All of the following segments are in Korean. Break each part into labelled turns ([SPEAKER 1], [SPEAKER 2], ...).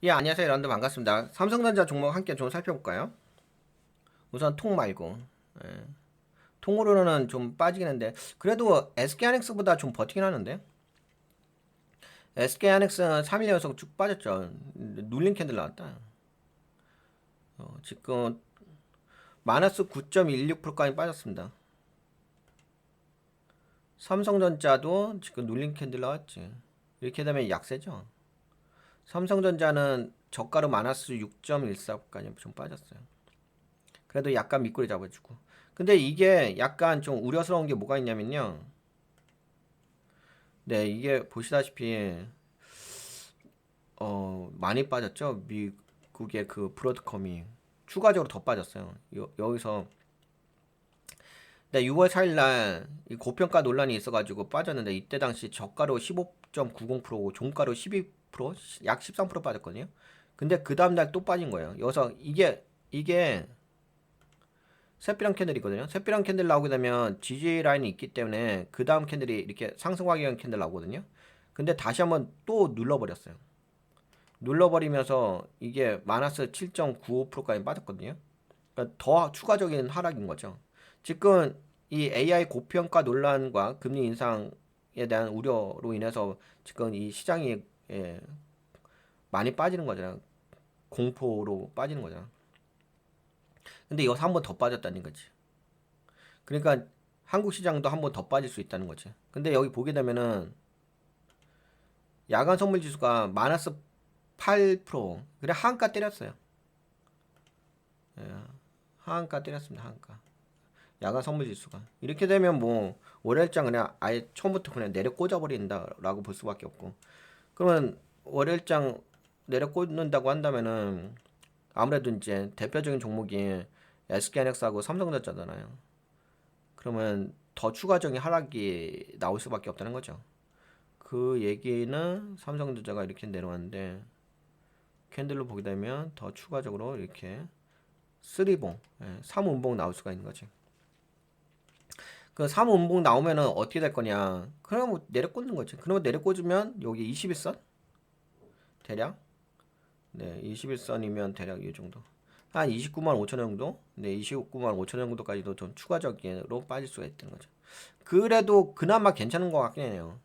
[SPEAKER 1] 예, 안녕하세요. 여러분들 반갑습니다. 삼성전자 종목 함께 좀 살펴볼까요? 우선 통 말고. 예, 통으로는 좀 빠지긴 한데, 그래도 SK하이닉스보다 좀 버티긴 하는데, SK하이닉스는 3일 연속 쭉 빠졌죠. 눌린 캔들 나왔다. 지금 마이너스 9.16%까지 빠졌습니다. 삼성전자도 지금 눌린 캔들 나왔지. 이렇게 되면 약세죠. 삼성전자는 저가로 마이너스 6.14까지 좀 빠졌어요. 그래도 약간 밑꼬리 잡아주고. 근데 이게 약간 좀 우려스러운 게 뭐가 있냐면요. 네, 이게 보시다시피 많이 빠졌죠. 미국의 그 브로드컴이 추가적으로 더 빠졌어요. 여기서 네, 6월 4일 날이 고평가 논란이 있어가지고 빠졌는데 이때 당시 저가로 15.90%고 종가로 12%, 약 13% 빠졌거든요. 근데 그 다음 날 또 빠진 거예요. 여기서 이게 새삐랑 캔들이거든요. 새삐랑 캔들 나오게 되면 지지 라인이 있기 때문에 그 다음 캔들이 이렇게 상승하기 위한 캔들 나오거든요. 근데 다시 한번 또 눌러버렸어요. 눌러버리면서 이게 마이너스 7.95%까지 빠졌거든요. 그러니까 더 추가적인 하락인 거죠. 지금 이 AI 고평가 논란과 금리 인상에 대한 우려로 인해서 지금 이 시장이 많이 빠지는 거잖아요. 공포로 빠지는 거잖아. 근데 여기서 한 번 더 빠졌다는 거지. 그러니까 한국 시장도 한 번 더 빠질 수 있다는 거지. 근데 여기 보게 되면은 야간 선물 지수가 마이너스 8%. 그래 하한가 때렸어요. 예, 하한가 때렸습니다. 하한가. 야간 선물 지수가. 이렇게 되면 뭐 월요일장 그냥 아예 처음부터 그냥 내려 꽂아 버린다라고 볼 수밖에 없고. 그러면 월요일장 내려 꽂는다고 한다면은 아무래도 이제 대표적인 종목이 SK하이닉스하고 삼성전자잖아요. 그러면 더 추가적인 하락이 나올 수밖에 없다는 거죠. 그 얘기는 삼성전자가 이렇게 내려왔는데 캔들로 보게 되면 더 추가적으로 이렇게 3봉, 3운봉 나올 수가 있는 거지. 그 3운봉 나오면은 어떻게 될 거냐? 그럼 뭐 내려 꽂는 거지. 그러면 내려 꽂으면 여기 21선 대략, 네, 21선이면 대략 이 정도. 한 29만 5천 정도? 네, 29만 5천 정도까지도 좀 추가적으로 빠질 수가 있다는 거죠. 그래도 그나마 괜찮은 것 같긴 해요.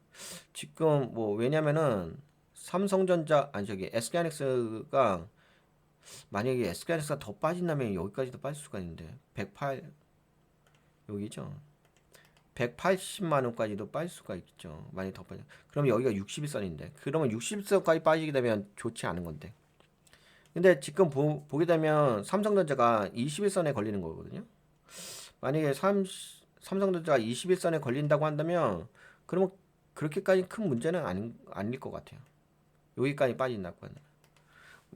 [SPEAKER 1] 지금 뭐 왜냐면은 삼성전자 아니 저기 SK하이닉스가 만약에 SK하이닉스가 더 빠진다면 여기까지도 빠질 수가 있는데 108 여기죠. 180만 원까지도 빠질 수가 있죠. 많이 더 빠져. 그럼 여기가 61선인데 그러면 61선까지 빠지게 되면 좋지 않은 건데. 근데 지금 보게 되면 삼성전자가 21선에 걸리는 거거든요. 만약에 삼성전자가 21선에 걸린다고 한다면 그러면 그렇게까지 큰 문제는 아닐 것 같아요. 여기까지 빠진다고 한다면.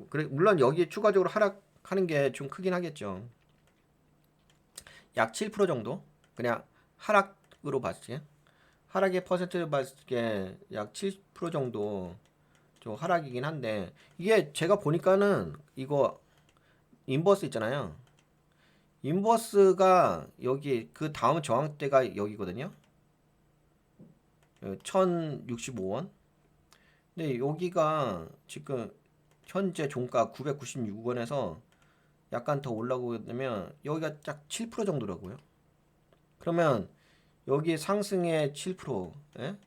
[SPEAKER 1] 그래, 물론 여기에 추가적으로 하락하는 게 좀 크긴 하겠죠. 약 7% 정도? 그냥 하락으로 봤을 때. 하락의 퍼센트를 봤을 때 약 7% 정도 좀 하락이긴 한데, 이게 제가 보니까는 이거 인버스 있잖아요. 인버스가 여기 그 다음 저항대가 여기거든요. 1065원. 근데 여기가 지금 현재 종가 996원에서 약간 더 올라오게 되면 여기가 딱 7% 정도라고요. 그러면 여기 상승의 7%, 예?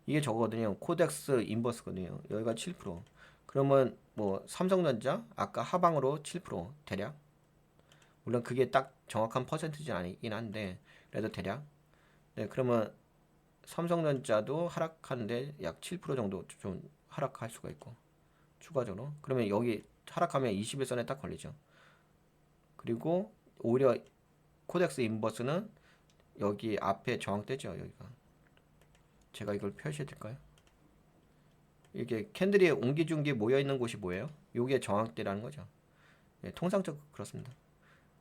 [SPEAKER 1] 이게 저거거든요. 코덱스 인버스거든요. 여기가 7%. 그러면 뭐 삼성전자 아까 하방으로 7% 대략. 물론 그게 딱 정확한 퍼센트는 아니긴 한데 그래도 대략. 네, 그러면 삼성전자도 하락하는데 약 7% 정도 좀 하락할 수가 있고 추가적으로. 그러면 여기 하락하면 21선에 딱 걸리죠. 그리고 오히려 코덱스 인버스는 여기 앞에 저항대죠. 여기가. 제가 이걸 표시해 드릴까요? 이게 캔들이 옹기종기 모여 있는 곳이 뭐예요? 요게 저항대라는 거죠. 네, 통상적으로 그렇습니다.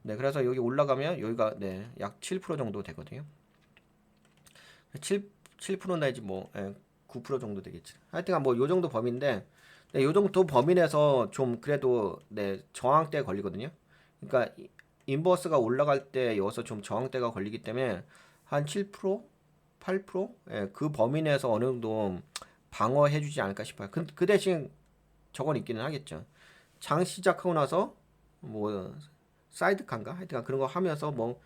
[SPEAKER 1] 네, 그래서 여기 올라가면 여기가 네, 약 7% 정도 되거든요. 7% 내지 뭐 9% 정도 되겠지. 하여튼 뭐 요 정도 범위인데 네, 요 정도 범위 내서 좀 그래도 네, 저항대 걸리거든요. 그러니까 인버스가 올라갈 때 여기서 좀 저항대가 걸리기 때문에 한 7%, 8%? 그 범위 내에서 어느 정도 방어해 주지 않을까 싶어요. 그 대신 저건 있기는 하겠죠. 장 시작하고 나서 뭐 사이드 칸가 하여튼 그런 거 하면서 뭐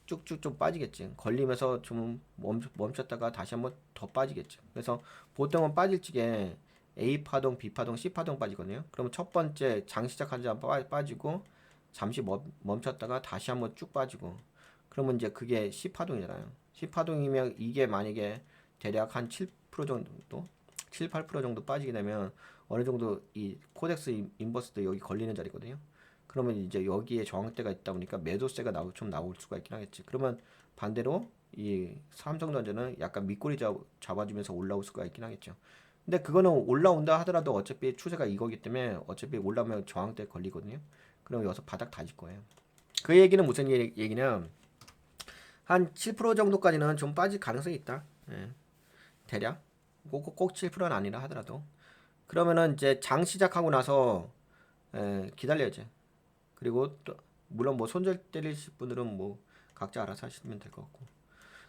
[SPEAKER 1] 쭉쭉 좀 빠지겠지. 걸리면서 좀 멈췄다가 다시 한번 더 빠지겠지. 그래서 보통은 빠질 적에 A 파동, B 파동, C 파동 빠지거든요. 그러면 첫 번째 장 시작하자마자 빠지고 잠시 멈췄다가 다시 한번 쭉 빠지고 그러면 이제 그게 C 파동이잖아요. C 파동이면 이게 만약에 대략 한 7% 정도, 7, 8% 정도 빠지게 되면 어느 정도 이 코덱스 인버스도 여기 걸리는 자리거든요. 그러면 이제 여기에 저항대가 있다 보니까 매도세가 좀 나올 수가 있긴 하겠지. 그러면 반대로 이 삼성전자는 약간 밑꼬리 잡아주면서 올라올 수가 있긴 하겠죠. 근데 그거는 올라온다 하더라도 어차피 추세가 이거기 때문에 어차피 올라오면 저항대 걸리거든요. 그럼 여기서 바닥 다질 거예요. 그 얘기는 무슨 얘기냐? 한 7% 정도까지는 좀 빠질 가능성이 있다. 예, 대략 꼭 7%는 아니라 하더라도 그러면은 이제 장 시작하고 나서 기다려야지. 그리고 또 물론 뭐 손절 때리실 분들은 뭐 각자 알아서 하시면 될 것 같고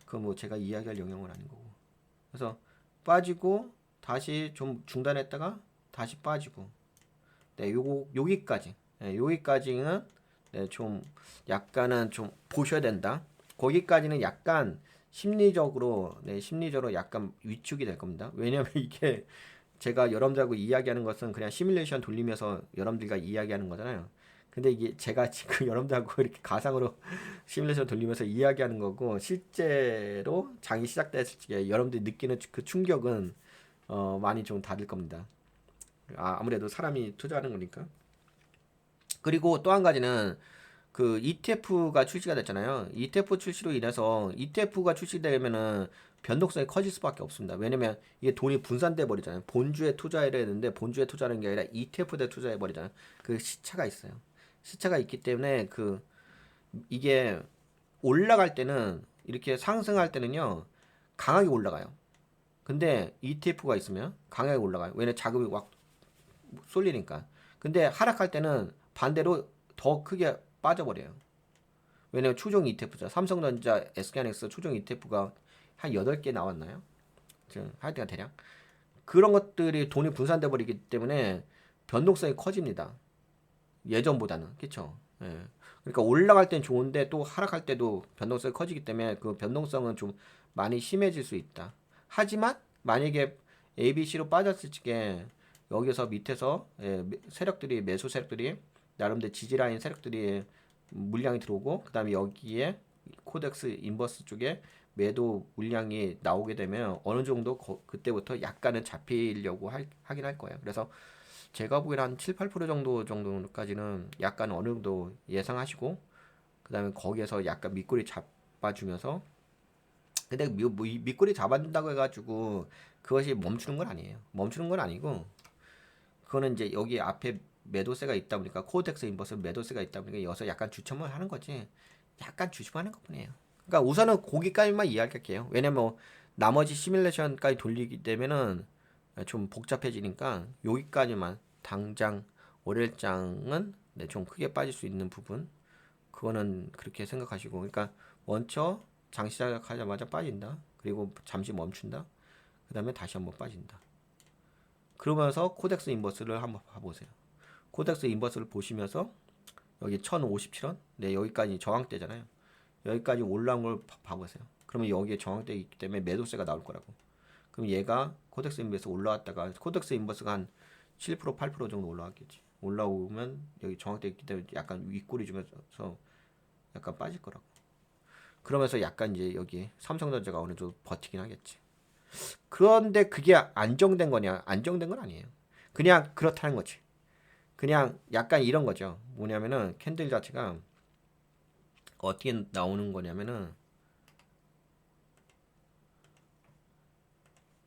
[SPEAKER 1] 그건 뭐 제가 이야기할 영역은 아닌 거고 그래서 빠지고 다시 좀 중단했다가 다시 빠지고 네 요거 여기까지 네, 여기까지는 네, 좀 약간은 좀 보셔야 된다. 거기까지는 약간 심리적으로 약간 위축이 될 겁니다. 왜냐면 이게 제가 여러분들하고 이야기하는 것은 그냥 시뮬레이션 돌리면서 여러분들과 이야기하는 거잖아요. 근데 이게 제가 지금 여러분들하고 이렇게 가상으로 시뮬레이션 돌리면서 이야기하는 거고 실제로 장이 시작됐을 때 여러분들이 느끼는 그 충격은 많이 좀 다를 겁니다. 아무래도 사람이 투자하는 거니까. 그리고 또 한 가지는 그 ETF가 출시가 됐잖아요. ETF 출시로 인해서 ETF가 출시되면은 변동성이 커질 수밖에 없습니다. 왜냐면 이게 돈이 분산돼 버리잖아야 본주에 투자해야 되는데 본주에 투자하는 게 아니라 ETF에 투자해 버리잖아요. 그 시차가 있어요. 시차가 있기 때문에 그 이게 올라갈 때는 이렇게 상승할 때는요 강하게 올라가요. 근데 ETF가 있으면 강하게 올라가요. 왜냐면 자금이 막 쏠리니까. 근데 하락할 때는 반대로 더 크게 빠져버려요. 왜냐면 추종 ETF죠. 삼성전자, SK하이닉스 추종 ETF가 한 8개 나왔나요? 지금 하여튼 대략. 그런 것들이 돈이 분산돼 버리기 때문에 변동성이 커집니다. 예전보다는. 그쵸? 예. 그러니까 올라갈 땐 좋은데 또 하락할 때도 변동성이 커지기 때문에 그 변동성은 좀 많이 심해질 수 있다. 하지만 만약에 ABC로 빠졌을 적에 여기서 밑에서 세력들이 매수 세력들이 나름대로 지지라인 세력들이 물량이 들어오고 그다음에 여기에 코덱스 인버스 쪽에 매도 물량이 나오게 되면 어느 정도 그때부터 약간은 잡히려고 하긴 할 거예요. 그래서 제가 보기엔 한 7, 8% 정도까지는 약간 어느 정도 예상하시고 그다음에 거기에서 약간 밑꼬리 잡아주면서 근데 밑꼬리 잡아준다고 해가지고 그것이 멈추는 건 아니에요. 멈추는 건 아니고 그거는 이제 여기 앞에 매도세가 있다 보니까 코덱스 인버스 매도세가 있다 보니까 여기서 약간 주춤을 하는 거지. 약간 주춤하는 것뿐이에요. 그러니까 우선은 거기까지만 이야기할게요. 왜냐면 뭐 나머지 시뮬레이션까지 돌리기 때문에는 좀 복잡해지니까 여기까지만 당장 월요일장은 네, 좀 크게 빠질 수 있는 부분 그거는 그렇게 생각하시고 그러니까 먼저 장 시작하자마자 빠진다. 그리고 잠시 멈춘다. 그 다음에 다시 한번 빠진다. 그러면서 코덱스 인버스를 한번 봐보세요. 코덱스 인버스를 보시면서 여기 1057원 네 여기까지 저항대잖아요. 여기까지 올라온 걸 봐보세요. 그러면 여기에 저항대 있기 때문에 매도세가 나올 거라고. 그럼 얘가 코덱스 인버스 올라왔다가 코덱스 인버스가 한 7% 8% 정도 올라왔겠지. 올라오면 여기 저항대 있기 때문에 약간 윗꼬리 주면서 약간 빠질 거라고. 그러면서 약간 이제 여기 삼성전자가 어느 정도 버티긴 하겠지. 그런데 그게 안정된 거냐? 안정된 건 아니에요. 그냥 그렇다는 거지. 그냥 약간 이런 거죠. 뭐냐면은 캔들 자체가 어떻게 나오는 거냐면은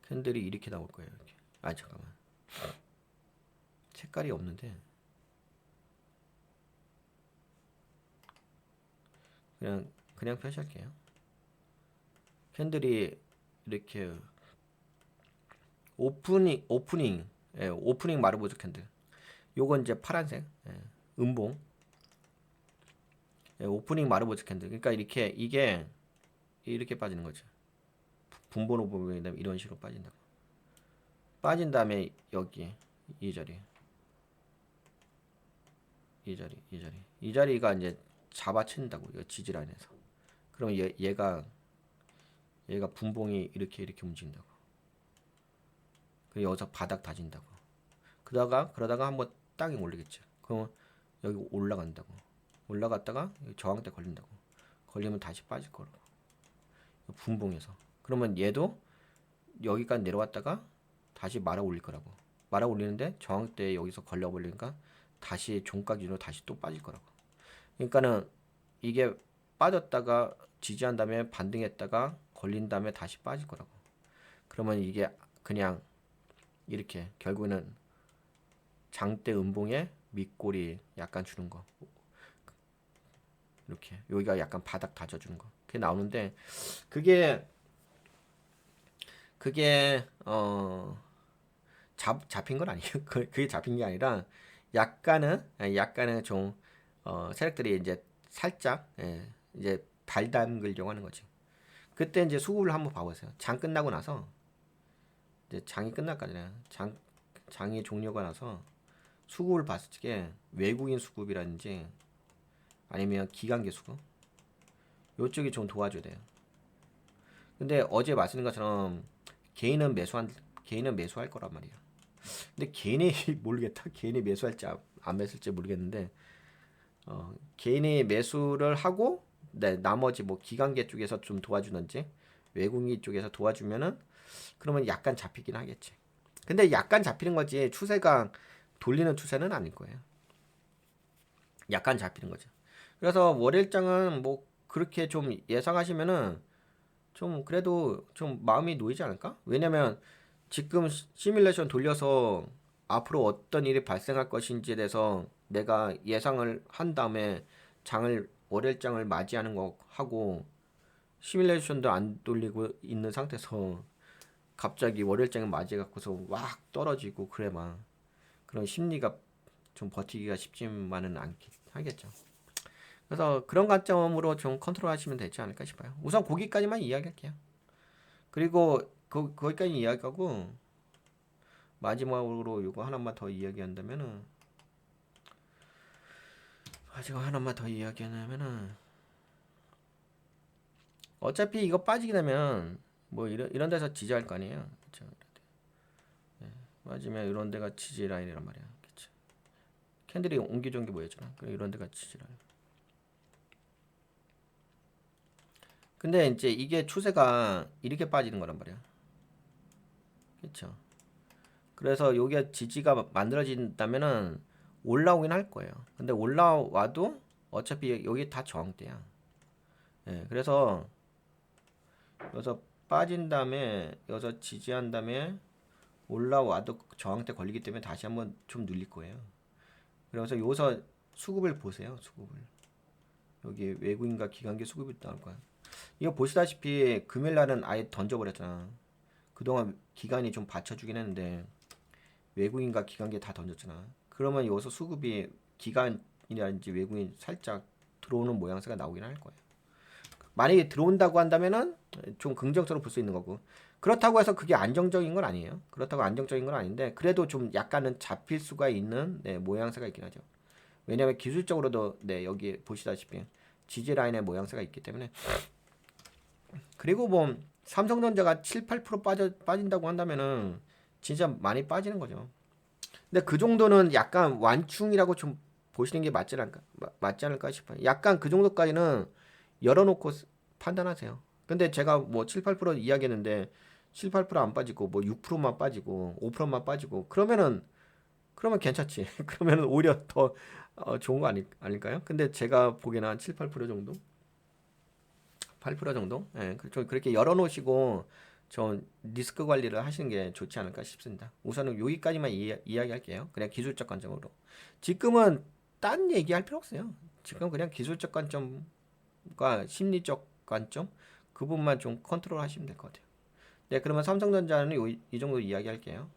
[SPEAKER 1] 캔들이 이렇게 나올 거예요. 이렇게. 아 잠깐만. 색깔이 없는데 그냥 표시할게요. 캔들이 이렇게 오프닝 마르보즈 캔들. 요건 이제 파란색 음봉 오프닝 마르보즈 캔들. 그러니까 이렇게 이게 이렇게 빠지는 거죠. 분본 오브에 이런 식으로 빠진다. 빠진 다음에 여기 이 자리 이 자리가 이제 잡아친다고 이거 지지라인에서. 그러면 얘가 분봉이 이렇게 움직인다고. 그리고 여기서 바닥 다진다고. 그러다가 한번 땅에 올리겠죠. 그럼 여기 올라간다고. 올라갔다가 저항대 걸린다고. 걸리면 다시 빠질 거라고. 분봉에서. 그러면 얘도 여기까지 내려왔다가 다시 말아 올릴 거라고. 말아 올리는데 저항대에 여기서 걸려버리니까 다시 종가 기준으로 다시 또 빠질 거라고. 그러니까는 이게 빠졌다가 지지한 다음에 반등했다가 걸린 다음에 다시 빠질 거라고. 그러면 이게 그냥 이렇게 결국에는 장대 음봉에 밑골이 약간 주는 거. 이렇게 여기가 약간 바닥 다져주는 거. 그게 나오는데 그게 잡힌 건 아니에요. 그게 잡힌 게 아니라 약간은 좀 세력들이 이제 살짝 이제 발 담그려고 하는 거지. 그때 이제 수급을 한번 봐보세요. 장 끝나고 나서 이제 장이 끝날까지는 장이 종료가 나서 수급을 봤을 때 외국인 수급이라든지 아니면 기관계 수급 요쪽이 좀 도와줘야 돼요. 근데 어제 말씀드린 것처럼 개인은 매수할 거란 말이야. 근데 개인이 모르겠다. 개인이 매수할지 안 매수할지 모르겠는데 개인이 매수를 하고 나머지 뭐 기관계 쪽에서 좀 도와주는지 외국인 쪽에서 도와주면은 그러면 약간 잡히긴 하겠지. 근데 약간 잡히는 거지 추세가 돌리는 추세는 아닐 거예요. 약간 잡히는 거죠. 그래서 월요일장은 뭐 그렇게 좀 예상하시면은 좀 그래도 좀 마음이 놓이지 않을까? 왜냐면 지금 시뮬레이션 돌려서 앞으로 어떤 일이 발생할 것인지에 대해서 내가 예상을 한 다음에 월요일장을 맞이하는 거 하고 시뮬레이션도 안 돌리고 있는 상태에서 갑자기 월요일장을 맞이해 갖고서 막 떨어지고 그래 막 그런 심리가 좀 버티기가 쉽지만은 않긴 하겠죠. 그래서 그런 관점으로 좀 컨트롤 하시면 되지 않을까 싶어요. 우선 거기까지만 이야기할게요. 그리고 거기까지 이야기하고 마지막으로 이거 하나만 더 이야기한다면은 어차피 이거 빠지게 되면 뭐 이런 데서 지지할 거 아니에요. 그렇죠? 맞으면 이런 데가 지지 라인이란 말이야. 그렇죠? 캔들이 옹기종기 모였잖아. 이런 데가 지지 라인. 근데 이제 이게 추세가 이렇게 빠지는 거란 말이야. 그렇죠? 그래서 여기가 지지가 만들어진다면은 올라오긴 할 거예요. 근데 올라와도 어차피 여기 다 저항대야. 그래서 여기서 빠진 다음에 여기서 지지한 다음에 올라와도 저항대 걸리기 때문에 다시 한번 좀 눌릴 거예요. 그래서 여기서 수급을 보세요. 수급을. 여기 외국인과 기관계 수급이 나올 거야. 이거 보시다시피 금요일날은 아예 던져버렸잖아. 그동안 기관이 좀 받쳐주긴 했는데 외국인과 기관계 다 던졌잖아. 그러면 여기서 수급이 기관이라든지 외국인 살짝 들어오는 모양새가 나오긴 할 거예요. 만약에 들어온다고 한다면은 좀 긍정적으로 볼 수 있는 거고 그렇다고 해서 그게 안정적인 건 아니에요. 그렇다고 안정적인 건 아닌데 그래도 좀 약간은 잡힐 수가 있는 모양새가 있긴 하죠. 왜냐하면 기술적으로도 여기 보시다시피 지지 라인의 모양새가 있기 때문에 그리고 뭐 삼성전자가 7, 8% 빠진다고 한다면은 진짜 많이 빠지는 거죠. 근데 그 정도는 약간 완충이라고 좀 보시는 게 맞지 않을까 싶어요. 약간 그 정도까지는 열어놓고 판단하세요. 근데 제가 뭐 7, 8% 이야기했는데 7, 8%안 빠지고 뭐 6%만 빠지고 5%만 빠지고 그러면 괜찮지. 그러면 오히려 더 좋은 거 아닐까요? 근데 제가 보기에는 한 7, 8% 정도? 8% 정도? 좀 그렇게 열어놓으시고 좀 리스크 관리를 하시는 게 좋지 않을까 싶습니다. 우선은 여기까지만 이야기할게요. 그냥 기술적 관점으로. 지금은 딴 얘기할 필요 없어요. 지금 그냥 기술적 관점과 심리적 관점 그 부분만 좀 컨트롤 하시면 될 것 같아요. 네, 그러면 삼성전자는 이 정도 이야기할게요.